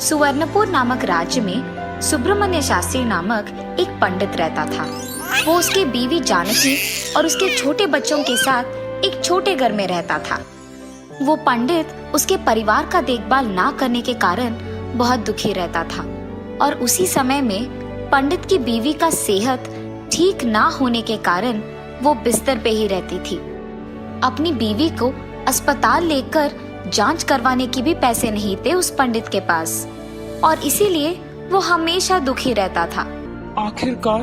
सुवर्णपुर नामक राज्य में सुब्रमण्य शास्त्री नामक एक पंडित रहता था। वो उसके बीवी जानकी और उसके छोटे बच्चों के साथ एक छोटे घर में रहता था। वो पंडित उसके परिवार का देखभाल ना करने के कारण बहुत दुखी रहता था और उसी समय में पंडित की बीवी का सेहत ठीक ना होने के कारण वो बिस्तर पे ही रहती थी। अपनी बीवी को अस्पताल लेकर जांच करवाने की भी पैसे नहीं थे उस पंडित के पास और इसीलिए वो हमेशा दुखी रहता था। आखिरकार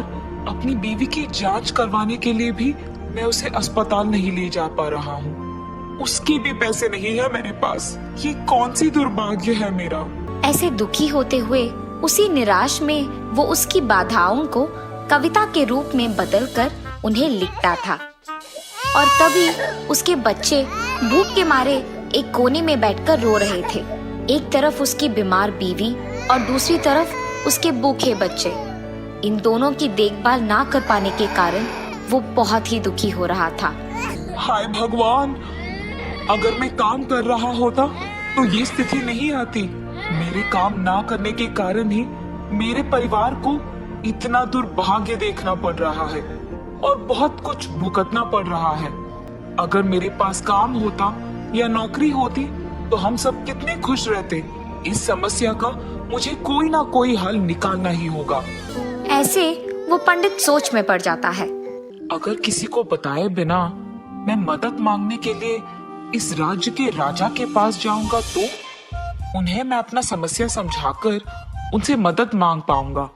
अपनी बीवी की जांच करवाने के लिए भी मैं उसे अस्पताल नहीं ले जा पा रहा हूँ। उसके भी पैसे नहीं है मेरे पास। ये कौन सी दुर्भाग्य है मेरा। ऐसे दुखी होते हुए उसी निराश में वो उसकी बाधाओं को कविता के रूप में बदलकर उन्हें लिखता था। और तभी उसके बच्चे भूख के मारे एक कोने में बैठकर रो रहे थे। एक तरफ उसकी बीमार बीवी और दूसरी तरफ उसके भूखे बच्चे। इन दोनों की देखभाल ना कर पाने के कारण वो बहुत ही दुखी हो रहा था। हाय भगवान, अगर मैं काम कर रहा होता तो ये स्थिति नहीं आती। मेरे काम ना करने के कारण ही मेरे परिवार को इतना दुर्भाग्य देखना पड़ रहा है और बहुत कुछ भुगतना पड़ रहा है। अगर मेरे पास काम होता या नौकरी होती तो हम सब कितने खुश रहते। इस समस्या का मुझे कोई ना कोई हल निकालना ही होगा। ऐसे वो पंडित सोच में पड़ जाता है। अगर किसी को बताए बिना मैं मदद मांगने के लिए इस राज्य के राजा के पास जाऊंगा तो उन्हें मैं अपना समस्या समझाकर उनसे मदद मांग पाऊंगा।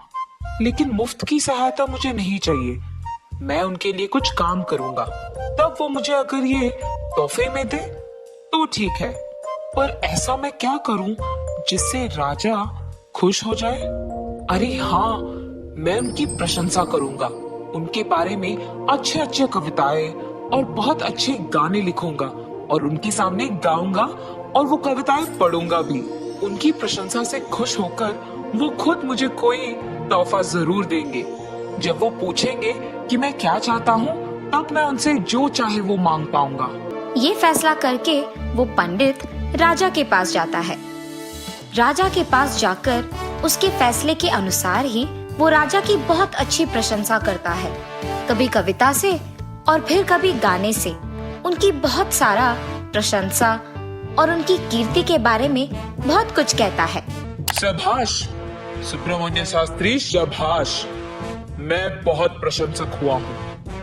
लेकिन मुफ्त की सहायता मुझे नहीं चाहिए। मैं उनके लिए कुछ काम करूंगा, तब वो मुझे अगर ये तोहफे में दे तो ठीक है। पर ऐसा मैं क्या करूं जिससे राजा खुश हो जाए? अरे हाँ, मैं उनकी प्रशंसा करूंगा। उनके बारे में अच्छे अच्छे कविताएं और बहुत अच्छे गाने लिखूंगा और उनके सामने गाऊंगा और वो कविताएं पढ़ूंगा भी। उनकी प्रशंसा से खुश होकर वो खुद मुझे कोई तोहफा जरूर देंगे। जब वो पूछेंगे कि मैं क्या चाहता हूँ तब मैं उनसे जो चाहे वो मांग पाऊंगा। ये फैसला करके वो पंडित राजा के पास जाता है। राजा के पास जाकर उसके फैसले के अनुसार ही वो राजा की बहुत अच्छी प्रशंसा करता है। कभी कविता से और फिर कभी गाने से उनकी बहुत सारा प्रशंसा और उनकी कीर्ति के बारे में बहुत कुछ कहता है। शाबाश सुब्रमण्य शास्त्री, शाबाश। मैं बहुत प्रशंसक हुआ हूँ।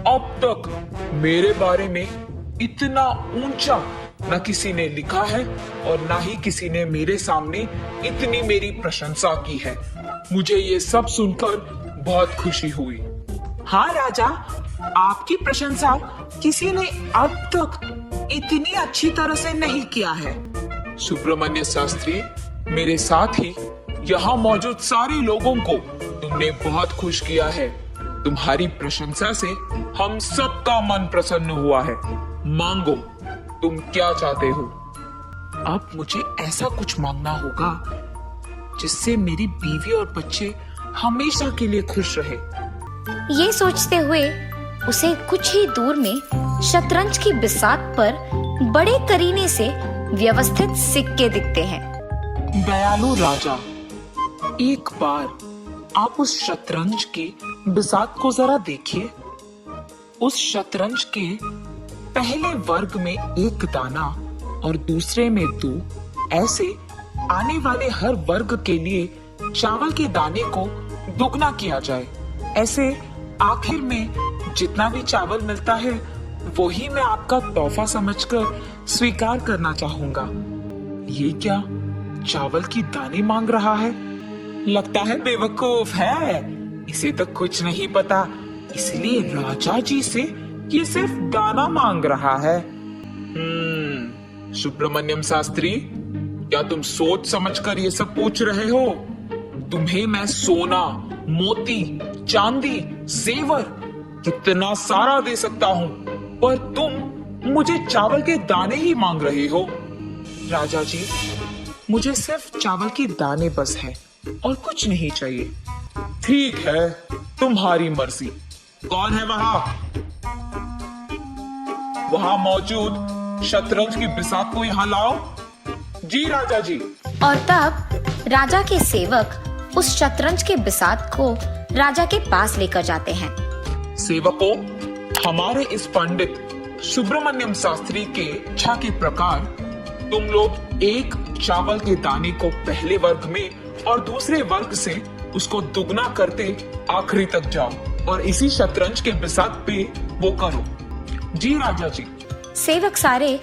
अब तक मेरे बारे में इतना ऊंचा न किसी ने लिखा है और न ही किसी ने मेरे सामने इतनी मेरी प्रशंसा की है। मुझे ये सब सुनकर बहुत खुशी हुई। हाँ राजा, आपकी प्रशंसा किसी ने अब तक इतनी अच्छी तरह से नहीं किया है। सुब्रमण्य शास्त्री, मेरे साथ ही यहाँ मौजूद सारे लोगों को तुमने बहुत खुश किया है। तुम्हारी प्रशंसा से हम सबका मन प्रसन्न हुआ है। मांगो, तुम क्या चाहते हो? अब मुझे ऐसा कुछ मांगना होगा जिससे मेरी बीवी और बच्चे हमेशा के लिए खुश रहे। ये सोचते हुए उसे कुछ ही दूर में शतरंज की बिसात पर बड़े करीने से व्यवस्थित सिक्के दिखते हैं। दयालु राजा, एक बार आप उस शतरंज की बिसात को जरा देखिए। उस शतरंज के पहले वर्ग में एक दाना और दूसरे में 2, ऐसे आने वाले हर वर्ग के लिए चावल के दाने को दुगना किया जाए। ऐसे आखिर में जितना भी चावल मिलता है वो ही मैं आपका तोहफा समझकर स्वीकार करना चाहूंगा। ये क्या चावल की दाने मांग रहा है? लगता है बेवकूफ है, इसे तो कुछ नहीं पता, इसलिए राजा जी से ये सिर्फ दाना मांग रहा है। सुब्रमण्यम शास्त्री, क्या तुम सोच समझकर ये सब पूछ रहे हो? तुम्हें मैं सोना, मोती, चांदी, जेवर कितना सारा दे सकता हूँ, पर तुम मुझे चावल के दाने ही मांग रहे हो। राजा जी, मुझे सिर्फ चावल के दाने बस है और कुछ नहीं चाहिए। ठीक है, तुम्हारी मर्जी। कौन है वहाँ मौजूद शतरंज की बिसात को यहाँ लाओ। जी राजा जी। और तब राजा के सेवक उस शतरंज के बिसात को राजा के पास लेकर जाते हैं। सेवकों, हमारे इस पंडित सुब्रमण्यम शास्त्री के इच्छा के प्रकार तुम लोग एक चावल के दाने को पहले वर्ग में और दूसरे वर्ग से उसको दुगना करते आखिरी तक जाओ और इसी शतरंज के बिसात पे वो करो। जी राजा जी। सेवक सारे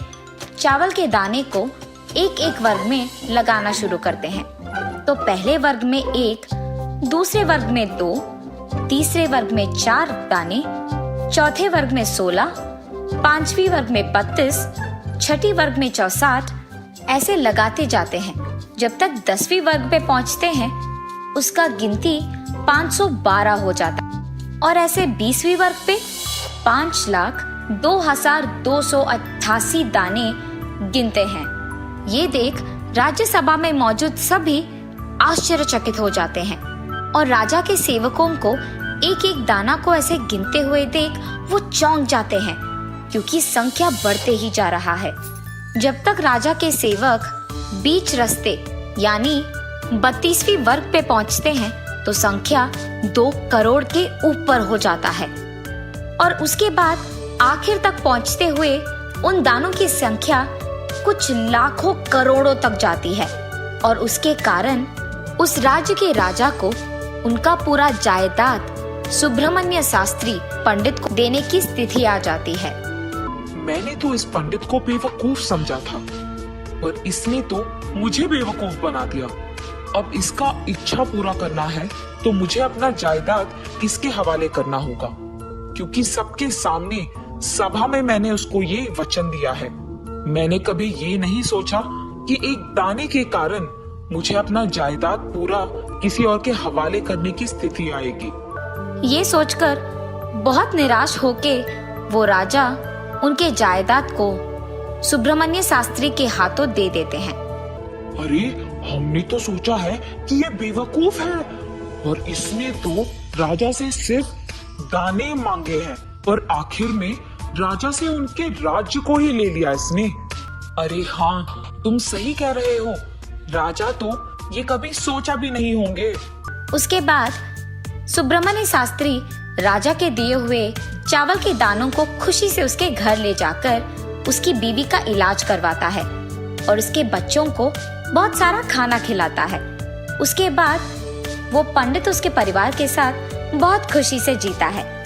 चावल के दाने को एक एक वर्ग में लगाना शुरू करते हैं। तो पहले वर्ग में 1, दूसरे वर्ग में 2, तीसरे वर्ग में 4 दाने, चौथे वर्ग में 16, पांचवी वर्ग में 32, छठी वर्ग में 64, ऐसे लगाते जाते हैं जब तक 10वीं वर्ग पे पहुंचते हैं। उसका गिनती 512 हो जाता और ऐसे 20वीं वर्ग पे 5,02,288 दाने गिनते हैं। ये देख राज्यसभा में मौजूद सभी आश्चर्यचकित हो जाते हैं और राजा के सेवकों को एक एक दाना को ऐसे गिनते हुए देख वो चौंक जाते हैं, क्योंकि संख्या बढ़ते ही जा रहा है। जब तक राजा के सेवक बीच रास्ते यानी 32वीं वर्ग पे पहुंचते हैं तो संख्या 2 करोड़ के ऊपर हो जाता है और उसके बाद आखिर तक पहुंचते हुए उन दानों की संख्या कुछ लाखों करोड़ों तक जाती है और उसके कारण उस राज्य के राजा को उनका पूरा जायदाद सुब्रमण्य शास्त्री पंडित को देने की स्थिति आ जाती है। मैंने तो इस पंडित को बेवकूफ समझा था, पर इसने तो मुझे बेवकूफ बना दिया। अब इसका इच्छा पूरा करना है तो मुझे अपना जायदाद इसके हवाले करना होगा, क्योंकि सबके सामने सभा में मैंने उसको ये वचन दिया है। मैंने कभी ये नहीं सोचा कि एक दाने के कारण मुझे अपना जायदाद पूरा किसी और के हवाले करने की स्थिति आएगी। ये सोचकर बहुत निराश होके वो राजा उनके जायदाद को सुब्रमण्य शास्त्री के हाथों दे देते हैं। अरे, हमने तो सोचा है कि ये बेवकूफ है और इसने तो राजा से सिर्फ दाने मांगे हैं, पर आखिर में राजा से उनके राज्य को ही ले लिया इसने। अरे हाँ, तुम सही कह रहे हो, राजा तो ये कभी सोचा भी नहीं होंगे। उसके बाद सुब्रमण्य शास्त्री राजा के दिए हुए चावल के दानों को खुशी से उसके घर ले जाकर उसकी बीवी का इलाज करवाता है और उसके बच्चों को बहुत सारा खाना खिलाता है। उसके बाद वो पंडित उसके परिवार के साथ बहुत खुशी से जीता है।